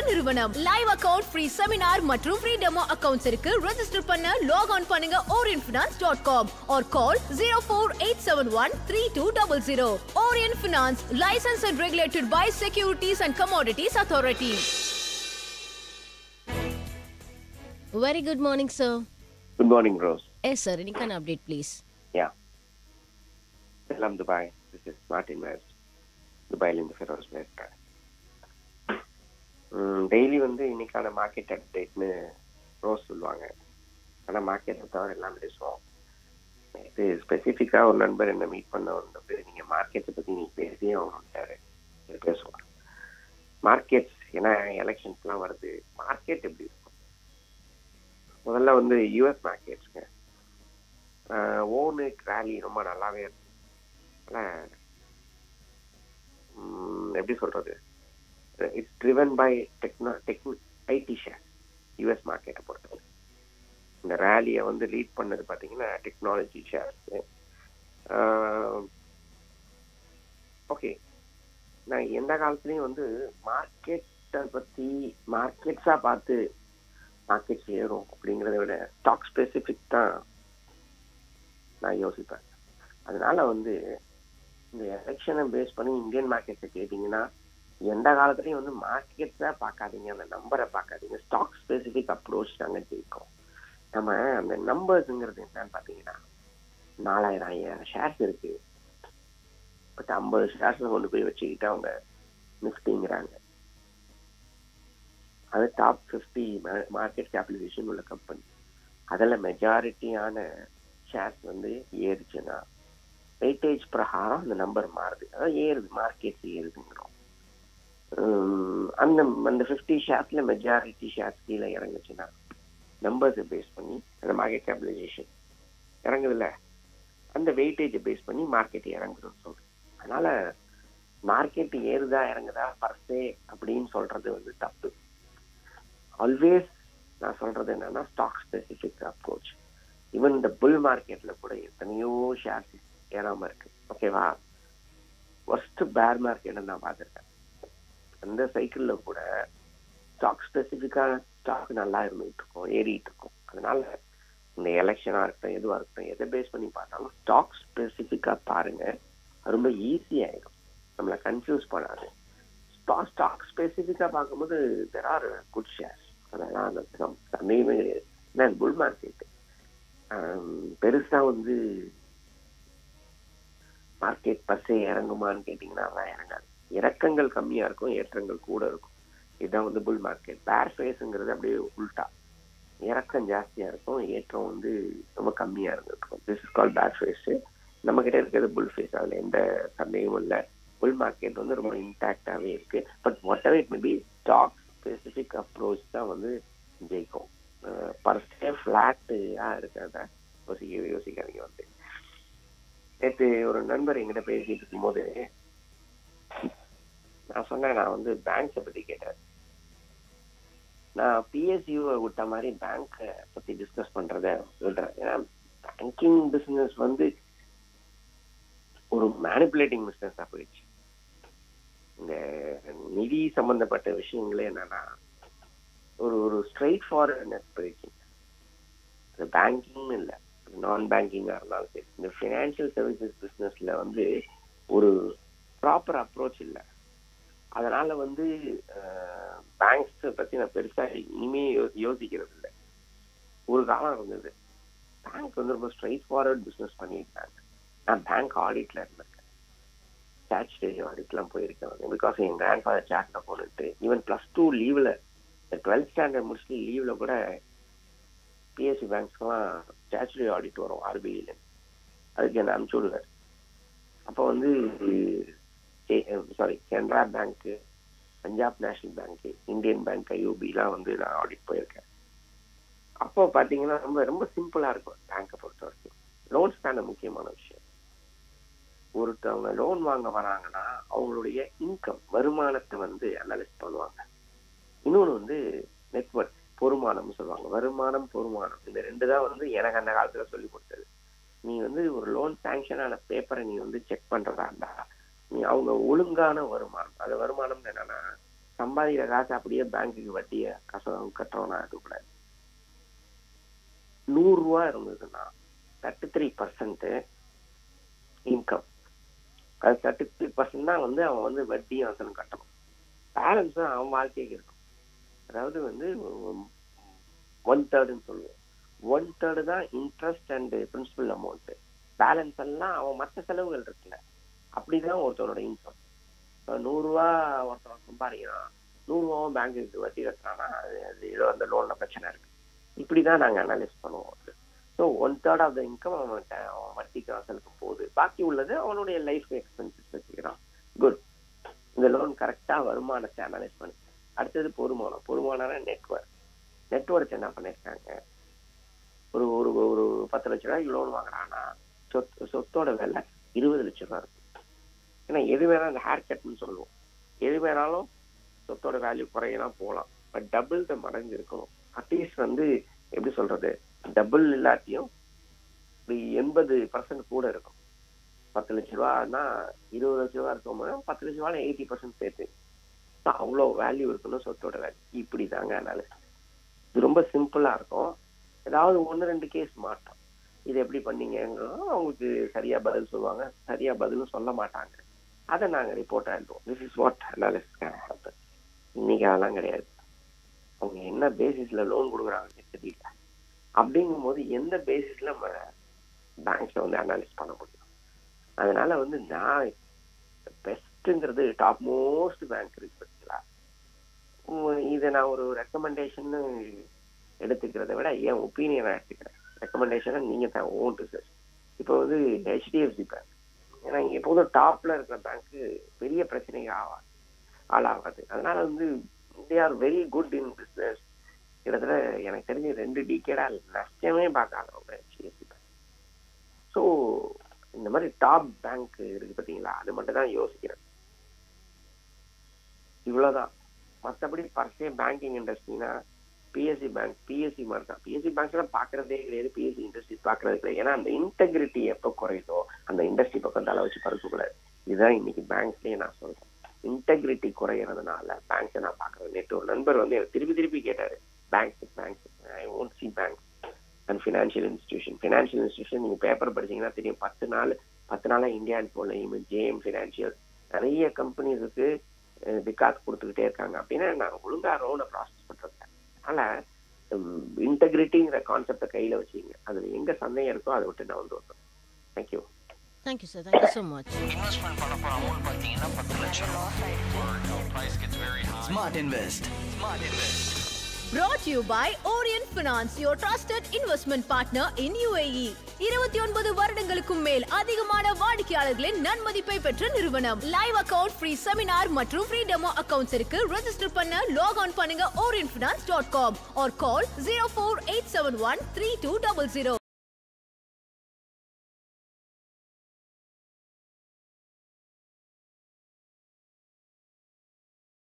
நிறுவனம். Live account, free seminar மற்றும் free demo accounts இருக்கு. ரெஜிஸ்டர் பண்ண லாக் ஆன் பண்ணுங்க orientfinance.com or call 048713200. Orient Finance, licensed and regulated by Securities and Commodities Authority. Very good morning, sir. Good morning, Rose. Yes, sir. Any kind of update, please? Yeah. Salam Dubai. This is Martin West. Dubai in the Feroz West. Daily வந்து இன்னைக்கான market அப்டேட்னு rose சொல்லுவாங்க. ஆனால் மார்க்கெட்டை தவிர எல்லாம் பேசுவோம். இது ஸ்பெசிஃபிக்காக ஒரு நண்பர் என்னை மீட் பண்ண வந்தப்போ நீங்கள் மார்க்கெட்டை பற்றி நீங்கள் பேசியே அவங்கள்ட்டாரு பேசுவாங்க. மார்க்கெட்ஸ் ஏன்னா எலெக்ஷன்ஸ்லாம் வருது, மார்க்கெட் எப்படி இருக்கும்? முதல்ல வந்து யூஎஸ் மார்க்கெட்ஸுங்க ஓனு ரேலி ரொம்ப நல்லாவே இருக்கும். ஆனால் எப்படி சொல்றது, it's driven by IT share. US மார்க்கெட்டை பொறுத்தவரை இந்த ரேலியை வந்து லீட் பண்ணது பார்த்தீங்கன்னா டெக்னாலஜி ஷேர்ஸ். ஓகே, நான் எந்த காலத்துலேயும் வந்து மார்க்கெட்டை பற்றி மார்க்கெட்ஸாக பார்த்து மார்க்கெட்ஸ் ஏறும் அப்படிங்கிறத விட ஸ்டாக் ஸ்பெசிஃபிக் தான் நான் யோசிப்பேன். அதனால வந்து இந்த எலெக்ஷனை பேஸ் பண்ணி இந்தியன் மார்க்கெட்ஸை கேட்டிங்கன்னா எந்த காலத்துலையும் வந்து மார்க்கெட்ஸாக பார்க்காதீங்க, அந்த நம்பரை பார்க்காதீங்க. ஸ்டாக் ஸ்பெசிஃபிக் அப்ரோச் நாங்கள் ஜெயிக்கும். நம்ம அந்த நம்பர்ஸுங்கிறது என்னன்னு பார்த்தீங்கன்னா 4000 ஷேர்ஸ் இருக்கு, பட் 50 ஷேர்ஸை கொண்டு போய் வச்சுக்கிட்டு அவங்க நிஃப்டிங்கிறாங்க. அது டாப் 50 மார்க்கெட் கேபிடலைசேஷன் உள்ள கம்பெனி. அதில் மெஜாரிட்டியான ஷேர்ஸ் வந்து ஏறுச்சுன்னா வெயிட்டேஜ் பிரகாரம் அந்த நம்பர் மாறுது, அதாவது ஏறுது, மார்க்கெட்ஸ் ஏறுதுங்கிறோம். அந்த 50 ஷேர்ஸ்ல மெஜாரிட்டி ஷேர்ஸ் கீழே இறங்குச்சுன்னா நம்பர்ஸை பேஸ் பண்ணி அந்த மார்க்கெட் கேபிடலைசேஷன் இறங்குதுல்ல, அந்த வெயிட்டேஜை பேஸ் பண்ணி மார்க்கெட் இறங்குதுன்னு சொல்றேன். அதனால மார்க்கெட் ஏறுதா இறங்குதா பர்சே அப்படின்னு சொல்றது வந்து தப்பு. ஆல்வேஸ் நான் சொல்றது என்னன்னா ஸ்டாக் ஸ்பெசிஃபிக் அப்ரோச். ஈவன் இந்த புல் மார்க்கெட்ல கூட எத்தனையோ ஷேர்ஸ் ஏறாம இருக்கு. ஓகேவா, ஒர்ஸ்ட் பேர் மார்க்கெட் நான் பார்த்துருக்கேன். அந்த சைக்கிள்ல கூட ஸ்டாக் ஸ்பெசிஃபிக்கா ஸ்டாக் நல்லா இருந்துட்டு இருக்கும், ஏறிட்டு இருக்கும். அதனால இந்த எலெக்ஷனா இருக்கட்டும், எதுவா இருக்கட்டும், எதை பேஸ் பண்ணி பார்த்தாலும் ஸ்டாக் ஸ்பெசிஃபிக்கா பாருங்க, ரொம்ப ஈஸியாயிடும், நம்மளை கன்ஃபியூஸ் பண்ணாது. ஸ்டாக் ஸ்பெசிஃபிக்கா பார்க்கும்போது தெர் ஆர் குட் ஷேர்ஸ், அதெல்லாம் சந்தேகமே கிடையாது. ஏன்னா புல் மார்க்கெட் பெருசா வந்து மார்க்கெட் பஸ்ஸே இறங்குமான்னு கேட்டீங்கன்னா அதான் இறங்காது. இறக்கங்கள் கம்மியா இருக்கும், ஏற்றங்கள் கூட இருக்கும். இதுதான் வந்து புல் மார்க்கெட். பேர் ஃபேஸுங்கிறது அப்படியே உல்டா, இறக்கம் ஜாஸ்தியா இருக்கும், ஏற்றம் வந்து ரொம்ப கம்மியா இருந்திருக்கும். திஸ் இஸ் கால் பேர் ஃபேஸ். நம்ம கிட்ட இருக்கிறது புல் ஃபேஸ், அதுல எந்த சந்தேகமும் இல்லை. புல் மார்க்கெட் வந்து ரொம்ப இன்டாக்டாவே இருக்கு. But whatever it may be, stock specific approach தான் வந்து ஜெயிக்கும். பர்சே ஃபிளாட்டா இருக்கிறத யோசிக்காதீங்க. வந்து நேற்று ஒரு நண்பர் எங்கிட்ட பேசிட்டு இருக்கும்போது நான் சொன்னேன், நான் வந்து பேங்க்ஸை பத்தி கேட்டேன். நான் பிஎஸ்யூவை விட்ட மாதிரி பேங்கை பத்தி டிஸ்கஸ் பண்றத சொல்றேன். ஏன்னா பேங்கிங் பிசினஸ் வந்து ஒரு மேனிப்புலேட்டிங் பிசினஸா போயிடுச்சு. இந்த நிதி சம்பந்தப்பட்ட விஷயங்களே என்னன்னா ஒரு ஸ்ட்ரெயிட் ஃபார்வர்ட்னஸ் போயிடுச்சு. அது பேங்கிங் இல்லை, நான் பேங்கிங்கா இருந்தாலும் சரி. இந்த ஃபினான்சியல் சர்வீசஸ் பிசினஸ்ல வந்து ஒரு ப்ராப்பர் அப்ரோச் இல்லை. அதனால வந்து பேங்க்ஸ் பத்தி நான் பெருசா இனிமே யோசிக்கிறது இல்லை. ஒரு காலம் இருந்தது, பேங்க் வந்து ரொம்ப ஸ்ட்ரெயிட் ஃபார்வர்ட் பிசினஸ் பண்ணியிருக்காங்க. நான் பேங்க் ஆடிட்ல இருந்திருக்கேன், ஸ்டாச்சுட்டரி ஆடிட்லாம் போயிருக்கேன். பிகாஸ் என் கிராண்ட் ஃபாதர் சார்ட்ல போனிட்டு ஈவன் +2 லீவ்ல 12th ஸ்டாண்டர்ட் முடிச்சுட்டு லீவ்ல கூட பிஎஸ்சி பேங்க்ஸ்க்கெல்லாம் ஸ்டாச்சுட்டரி ஆடிட் வரும் ஆர்பிஐல. அதுக்கு என்ன அனுப்பிச்சு விடுவார். அப்போ வந்து Canara bank, Punjab national bank, Indian bank, ஐஓபிலாம் வந்து நான் ஆடிட் போயிருக்கேன். அப்போ பார்த்தீங்கன்னா ரொம்ப ரொம்ப சிம்பிளா இருக்கும் பேங்கை பொறுத்த வரைக்கும். லோன்ஸ் தானே முக்கியமான விஷயம். ஒருத்தவங்க லோன் வாங்க வராங்கன்னா அவங்களுடைய இன்கம், வருமானத்தை வந்து அனலைஸ் பண்ணுவாங்க. இன்னொன்று வந்து நெட்வொர்க், பொறுமானம் சொல்லுவாங்க. வருமானம், பொறுமானம், இந்த ரெண்டு தான் வந்து எனக்கு அந்த காலத்துல சொல்லி கொடுத்தது. நீ வந்து ஒரு லோன் சாங்ஷன் ஆன பேப்பரை நீ வந்து செக் பண்றதா இருந்தா நீ அவங்க ஒழுங்கான வருமானம், அது வருமானம் என்னன்னா சம்பாதிக்கிற காசு அப்படியே பேங்க்குக்கு வட்டியை கட்டுறோம்னா இருக்கக்கூடாது. 100 ரூபா இருந்ததுன்னா 33% இன்கம். அது 33% தான் வந்து அவன் வந்து வட்டியும் அசலும் கட்டணும். பேலன்ஸ் அவன் வாழ்க்கைக்கு இருக்கும். அதாவது வந்து 1/3 சொல்லுவோம். 1/3 தான் interest and principal amount. Balance எல்லாம் அவன் மற்ற செலவுகள் இருக்குல்ல, அப்படிதான் ஒருத்தரோட இன்கம். 100 ரூபா ஒருத்தர் சம்பாதிக்கிறான், 100 ரூபாவும் பேங்க்குக்கு வட்டி கட்டுறான்னா அது ஏதோ அந்த லோன்ல பிரச்சனை இருக்கு. இப்படிதான் நாங்க அனலைஸ் பண்ணுவோம். ஸோ 1/3 ஆஃப் த இன்கம் அவன் வட்டிக்கு அசலுக்கு போகுது. பாக்கி உள்ளது அவனுடைய லைஃப் எக்ஸ்பென்சஸ் வச்சுக்கிறான். குட். இந்த லோன் கரெக்டா வருமானத்தை அனலைஸ் பண்ணி அடுத்தது பொறுமானம் நெட்வொர்க் என்ன பண்ணிருக்காங்க, ஒரு ஒரு ஒரு 10 லட்ச ரூபாய்க்கு லோன் வாங்குறான்னா சொத்தோட விலை 20 லட்சம் ரூபா இருக்கு. ஏன்னா எது வேணாலும் இந்த ஹேர் கட்னு சொல்லுவோம், எது வேணாலும் சொத்தோட வேல்யூ குறையலாம் போகலாம். பட் டபுள் த மடங்கு இருக்கணும். அட்லீஸ்ட் வந்து எப்படி சொல்றது, டபுள் இல்லாட்டியும் 80% கூட இருக்கும். 10 லட்ச ரூபான்னா 20 லட்ச ரூபா இருக்கும், 10 லட்ச ரூபாய் 80% சேர்த்து அவ்வளோ வேல்யூ இருக்கணும் சொத்தோட வேல்யூ. இப்படி தாங்க அனாலிசிஸ். இது ரொம்ப சிம்பிளா இருக்கும். ஏதாவது 1-2 கேஸ் மாட்டோம். இது எப்படி பண்ணீங்கன்னா அவங்களுக்கு சரியா பதில் சொல்லுவாங்க, சரியா பதிலும் சொல்ல மாட்டாங்க. அதை நாங்க ரிப்போர்ட் எழுதுவோம். This is what analysis. இன்னைக்கு அதெல்லாம் கிடையாது. அவங்க என்ன பேசிஸ்ல லோன் கொடுக்குறாங்கன்னு தெரியல. அப்படிங்கும் போது எந்த பேசிஸ்ல நம்ம பேங்க்ல வந்து அனாலிசிஸ் பண்ண முடியும்? அதனால வந்து நான் பெஸ்ட்ங்கிறது டாப் மோஸ்ட் பேங்க் இருக்கு பார்த்தீங்களா, இதை நான் ஒரு ரெக்கமெண்டேஷன் எடுத்துக்கிறத விட என் ஒப்பீனியனா எடுத்துக்கிறேன். ரெக்கமெண்டேஷனை நீங்க தான் ஓன் ரிசர்ச். இப்போ வந்து HDFC பேங்க், ஏன்னா எப்போதும் டாப்ல இருக்கிற பேங்க்கு பெரிய பிரச்சனைக்கு ஆளாகாது. அதனால வந்து they are very good in business. கிட்டத்தட்ட எனக்கு தெரிஞ்சு 2 டிகேடா நஷ்டமே பார்க்காதவங்க HDFC பேங்க். ஸோ இந்த மாதிரி டாப் பேங்க் இருக்கு பார்த்தீங்களா, அது மட்டும் தான் யோசிக்கிறேன். இவ்வளவுதான். மற்றபடி பர்சே பேங்கிங் இண்டஸ்ட்ரினா PSU பேங்க் PSU மாதிரி தான். PSU பேங்க்ஸ் எல்லாம் பாக்குறதே கிடையாது, PSU இண்டஸ்ட்ரி பாக்குறது கிடையாது. ஏன்னா அந்த இன்டெகிரிட்டி எப்போ குறையுதோ அந்த இண்டஸ்ட்ரி பக்கம் தலை வச்சு பறக்க கூடாது. இதுதான் இன்னைக்கு பேங்க்லயே நான் சொல்றேன். இன்டெகிரிட்டி குறையறதுனால பேங்க்ஸை நான் பாக்குறேன். நேற்று ஒரு நண்பர் வந்து எனக்கு திருப்பி கேட்டாரு, banks I won't C bank and financial institution நீங்க பேப்பர் படிச்சீங்கன்னா தெரியும். 10 நாளா இந்தியா போல JM ஃபினான்ஷியல் நிறைய கம்பெனிஸுக்கு விகாஸ் கொடுத்துக்கிட்டே இருக்காங்க. அப்படின்னா நான் ஒழுங்கா லோனை ப்ராசஸ் பண்றேன். அதனால இன்டெகிரிட்டிங்கிற கான்செப்டை கையில வச்சுங்க. அதுல எங்க சந்தேகம் இருக்கோ அதை விட்டு நான் வந்து வந்தேன். Thank you. Thank you, sir. Thank you so much. Investment பண்ண போற அமௌண்ட் பாத்தீங்கன்னா 10 லட்சம் ரூபாய். Price gets very high. Smart invest. Brought to you by Orient Finance, your trusted investment partner in UAE. 29 வருடங்களுக்கும் மேல் அதிகமான வாடிக்கையாளர்களின் நன்மதிப்பை பெற்ற நிறுவனம். லைவ் அக்கவுண்ட், ஃப்ரீ செமினார் மற்றும் ஃப்ரீ டெமோ அக்கவுண்ட்ஸ் இருக்கு. ரெஜிஸ்டர் பண்ண லாக் ஆன் பண்ணுங்க orientfinance.com or call 04871 3200.